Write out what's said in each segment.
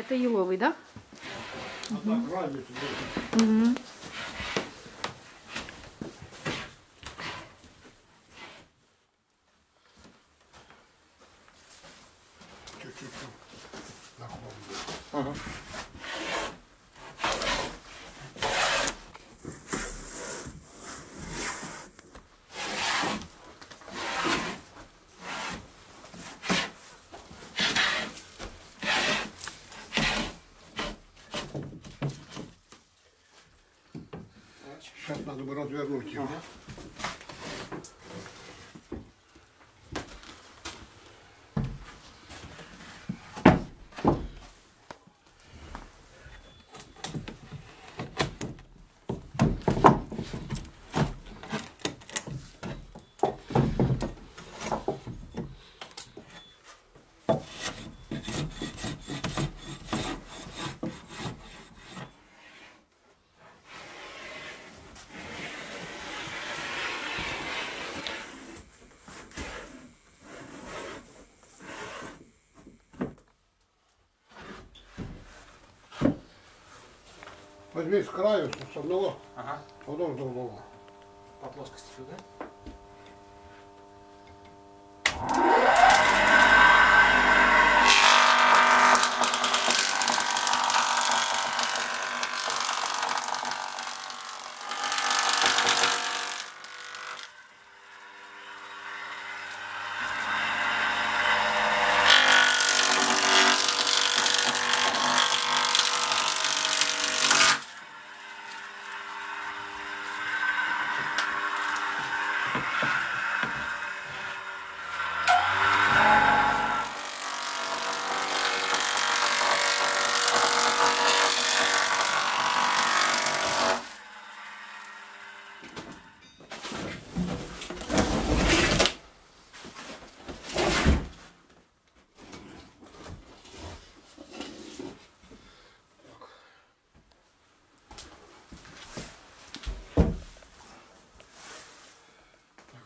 Это еловый, да? Угу. Чуть-чуть наклон. Ага. Сейчас надо бы развернуть его. Возьми с краю, с одного, ага. потом с другого. По плоскости, да?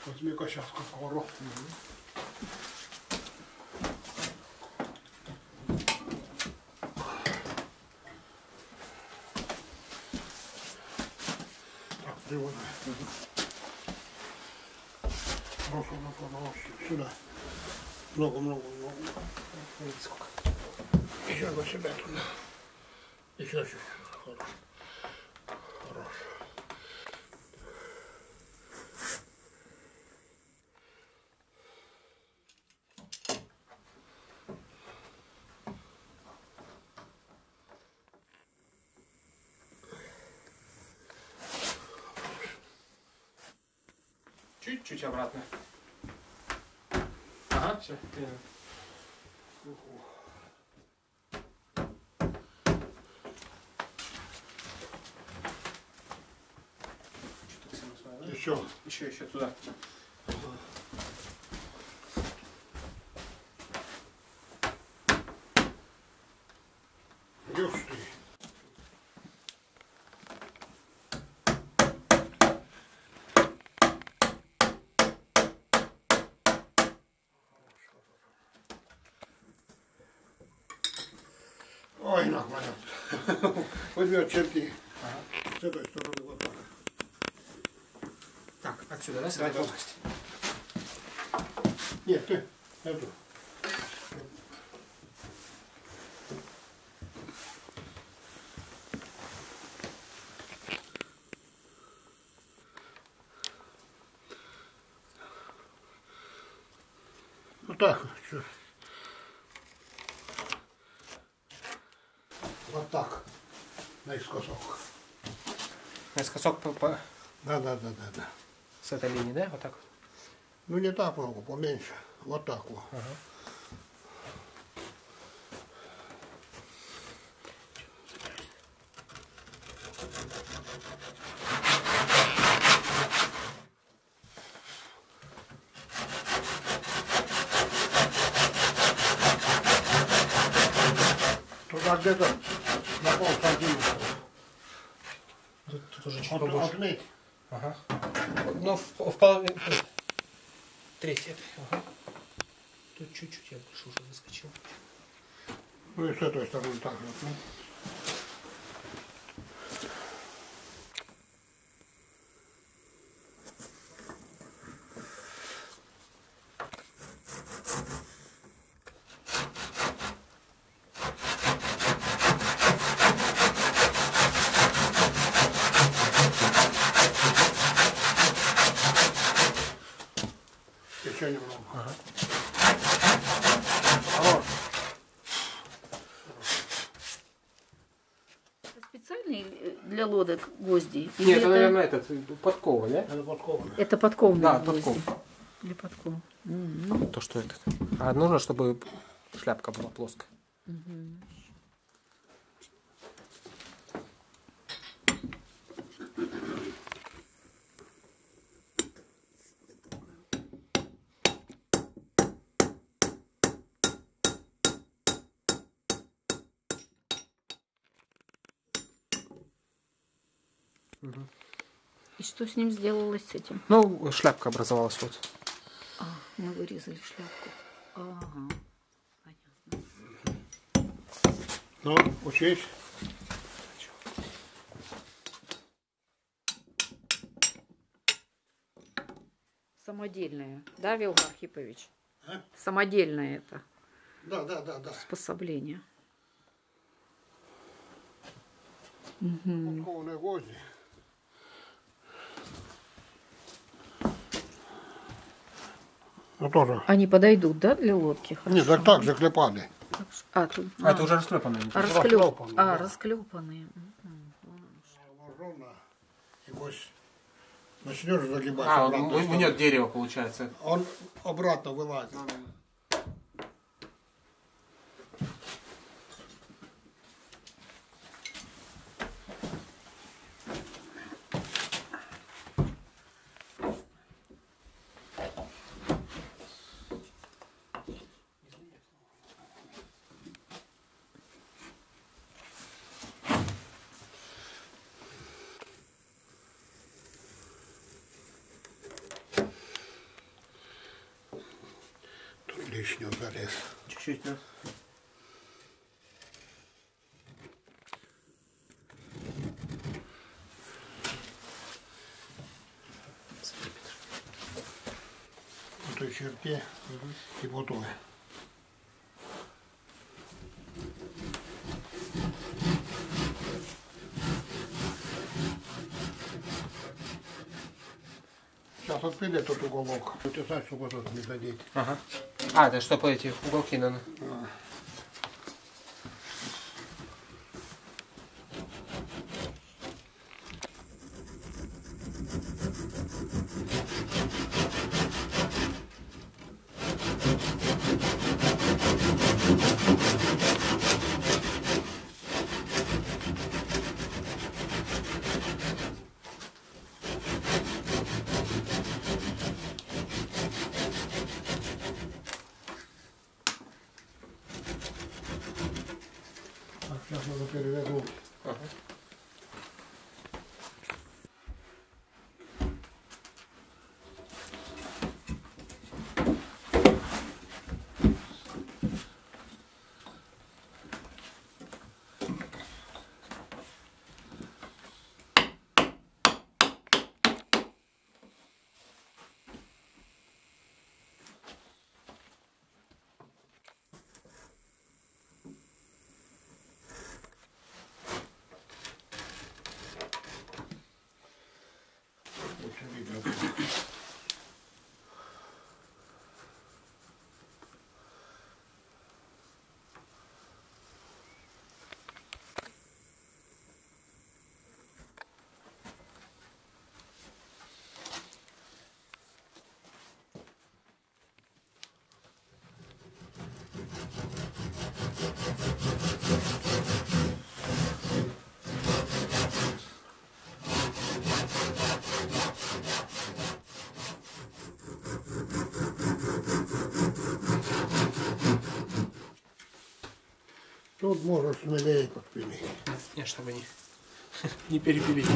Возьми-ка сейчас кокору. Так, приводи. Сюда. Много. Сколько? Еще на себя туда. Еще чуть. Хорош. Чуть-чуть обратно. Ага, все. Еще туда. Идешь ты. Ой, нахвалят. Возьми отчерти. Ага. С этой стороны вот так. Так, отсюда, да, с этой плоскости? Нет, ты эту. Вот так. Вот так. Наискосок. Наискосок по... Да. С этой линии, да? Вот так вот? Ну не так много, поменьше. Вот так вот. Ага. Туда где-то на полсантиметра. Тут уже чуть побольше. Отметь. Ага. Ну, в половину. Треть. Ага. Тут чуть-чуть я больше уже выскочил. Ну и с этой стороны так же. Ну. Еще немного. Ага. Хорош. Специальные для лодок гвозди? Или Нет, это, наверное, этот, подкова, да? Это подковано. Это подковные Да, гвозди? подков. Для подков. То, что это. А нужно, чтобы шляпка была плоская. И что с ним сделалось с этим? Ну, шляпка образовалась вот. А, мы вырезали шляпку. Ага. Понятно. Ну, учись. Самодельная, да, Вилхо Архипович? А? Самодельное это Да. способление. Подкованные гвозди. Ну тоже. Они подойдут, да, для лодки? Нет, так заклепали. А, тут. А, это уже расклепанное. расклепанные, да. Расклепанные. Ровно. И гвоздь начнешь загибать. А, обратно, нет дерева, получается. он обратно вылазит. Тут лишнего залез. Чуть-чуть, да? В той черте и по той. Сейчас отпили этот уголок. Утесать, чтобы тут не задеть. Ага. А, это чтобы эти уголки надо. Так, сейчас надо перевернуть. Ага. Лучше видно. Тут можно смелее подпилить. Нет, чтобы не перепилить.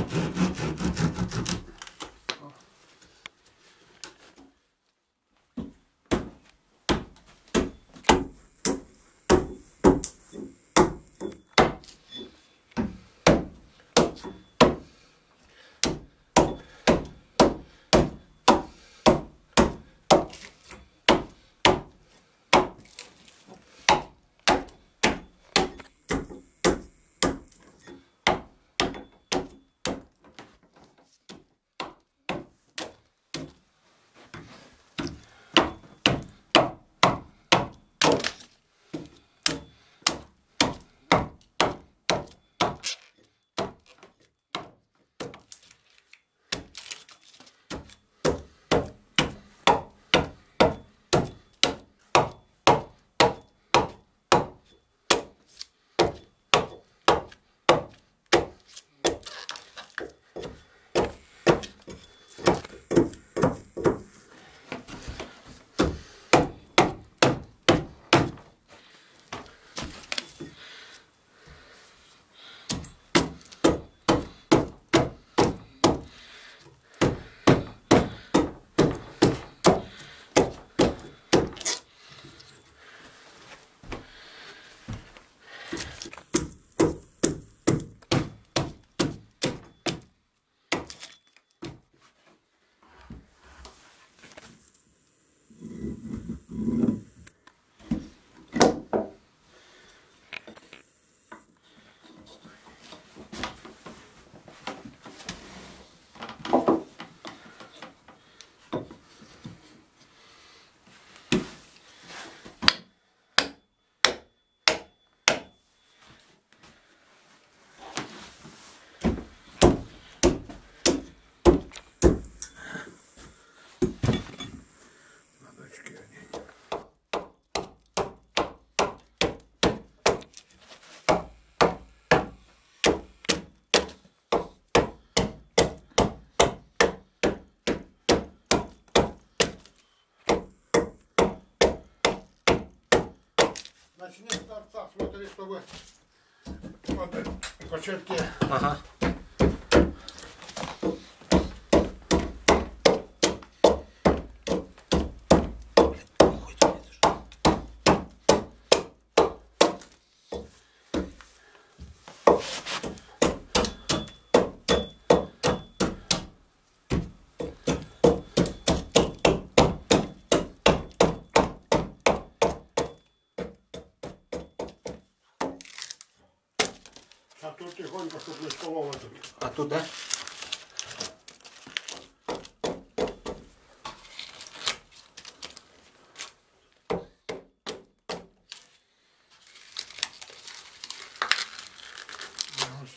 Начни с торца, смотри, чтобы вот по черте. Ага. А тут тихонько, чтобы не столово тут. А тут, да?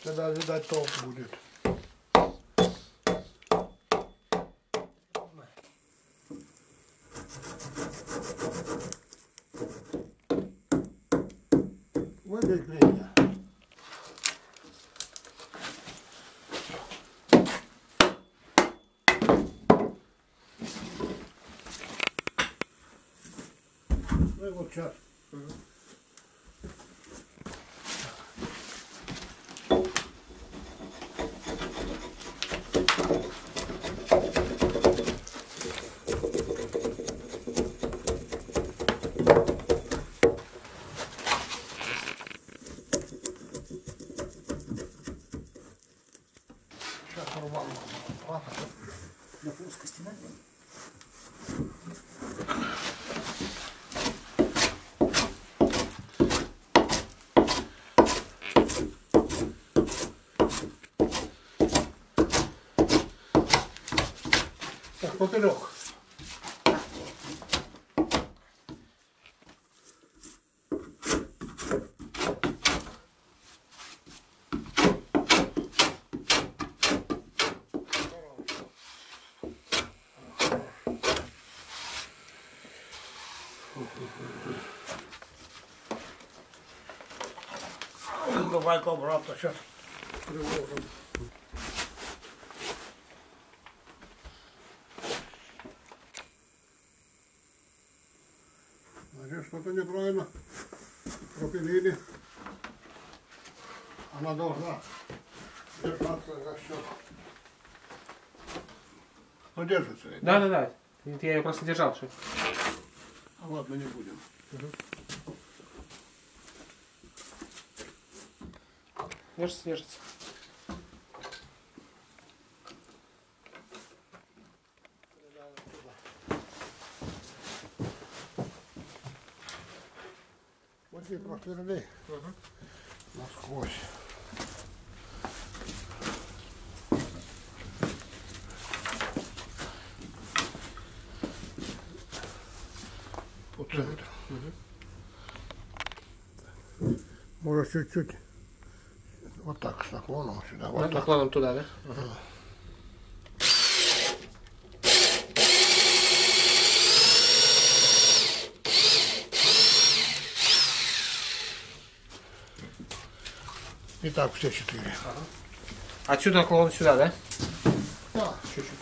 Тогда, видать, толк будет. Выбей клинья. Ну и вот сейчас. Сейчас порвал. На плоскости, да? Так, поперек. Давай-ка обратно сейчас приложим. Значит, что-то неправильно пропилили. Она должна держаться за счет. Ну, держится. Да, да, да. Я ее просто держал. Что... Ладно, не будем. Держится, держится. Вот и просверли насквозь. По центру. Может чуть-чуть вот так с наклоном сюда. Вот так. Наклоном туда, да? И так все 4. Отсюда наклон сюда, да? Да. Чуть-чуть.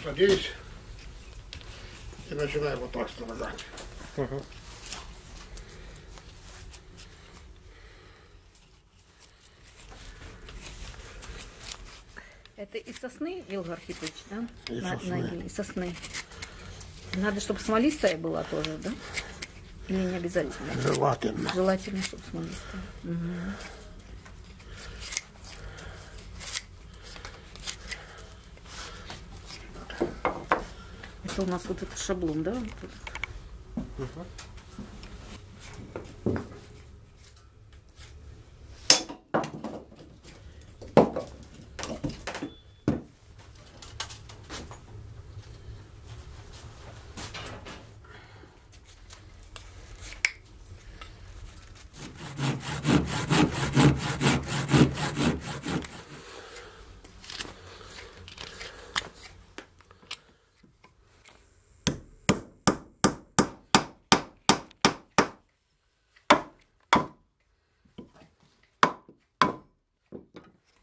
Садись и начинай вот так строгать. Это из сосны, Вилхо Архипович, да? Из сосны. Из сосны. Надо, чтобы смолистая была тоже, да? Или не обязательно? Желательно. Желательно, чтобы смолистая. Угу. Это у нас вот этот шаблон, да? Вот этот.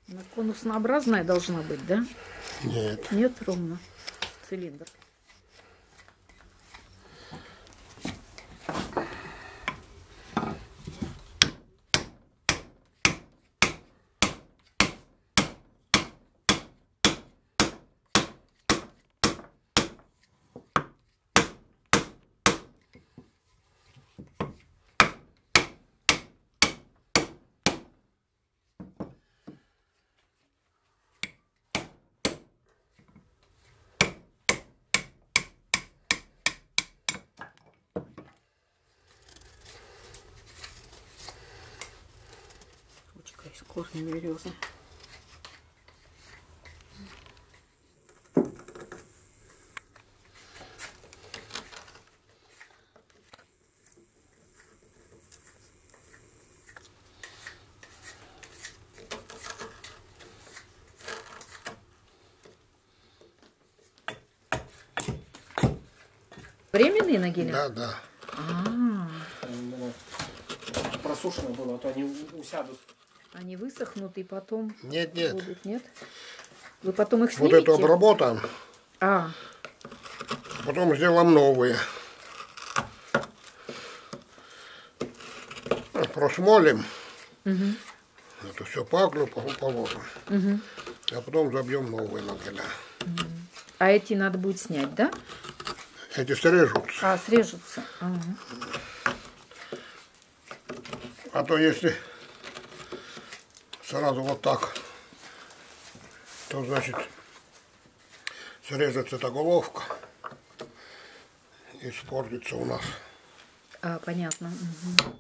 Она конуснообразная должна быть, да? Нет. Нет, ровно. Цилиндр. Из корня березы. Временные нагили? Да, да. Просушено было, а то они усядут. Они высохнут и потом Нет, нет. будут, нет? Вы потом их Вот снимете? эту обработаем, А, потом сделаем новые. Просмолим. Это все паклю положим. А потом забьем новые нагиля. а эти надо будет снять, да? Эти срежутся. А, срежутся. Ага. А то если сразу вот так, то значит срежется эта головка, испортится у нас. А, понятно. Угу.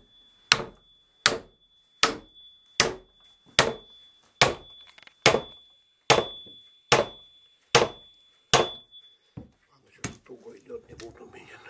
Туго идет, не буду менять.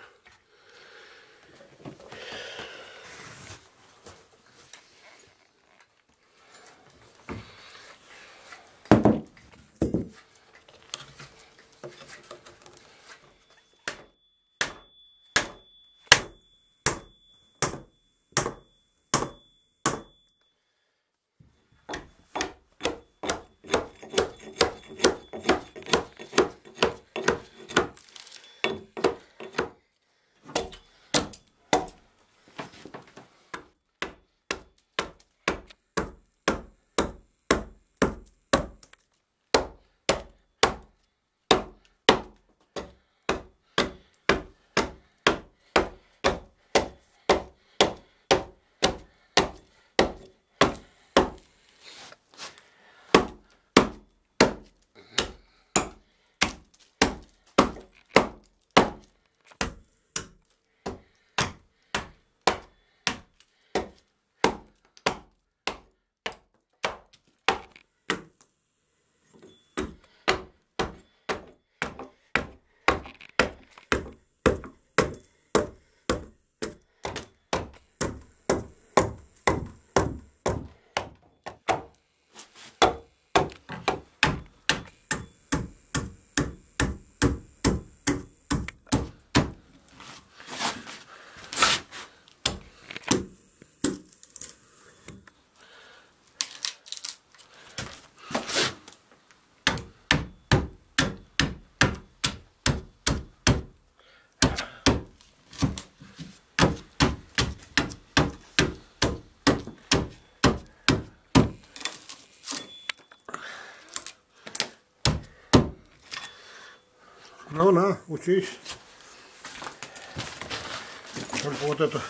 Ну на, учись. Только вот это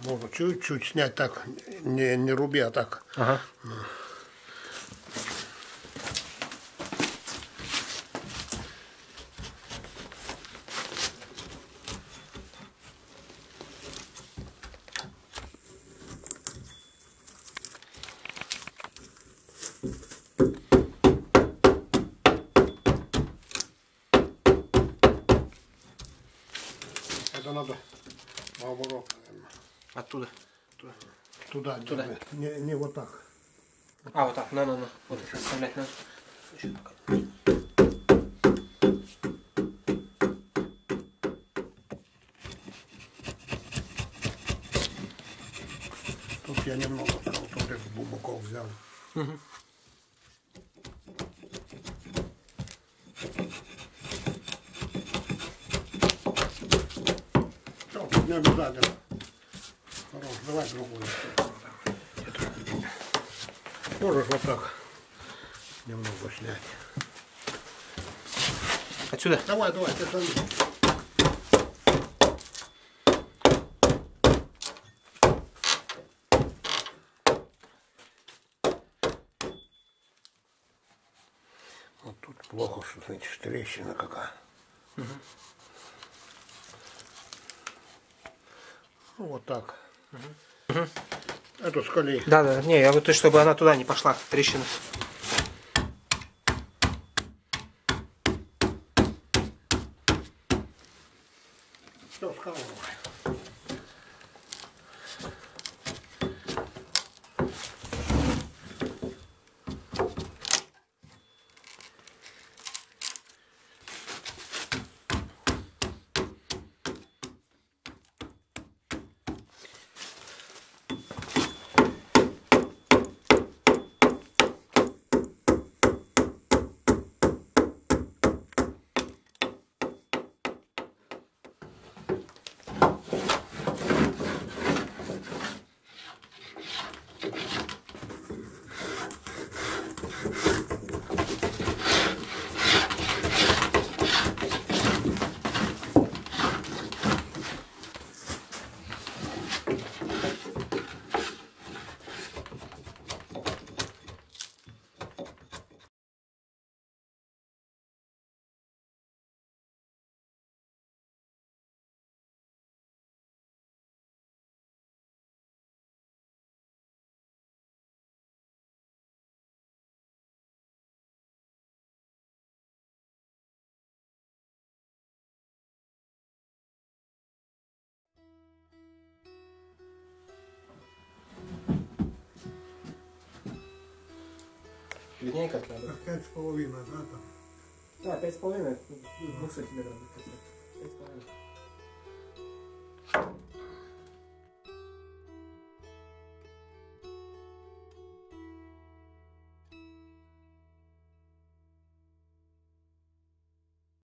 можно чуть-чуть снять так, не руби, а так. Ага. Это надо наоборот, наверное. Оттуда. Туда. Не вот так. А, вот так, ну. Вот сейчас вставлять надо. Тут я немного вот бубуков взял. Угу. Все, не обязательно. Хорош, давай другую. Можешь вот так немного снять. Отсюда? Давай, ты сам. Вот тут плохо, что, знаете, трещина какая. Угу. Ну, вот так. Угу. Эту скали. Да, не, я вот чтобы она туда не пошла, трещина. Все, скалывай. Длиннее как надо? 5,5, да, там. Да, 5,5, 200 сантиметров. 5,5.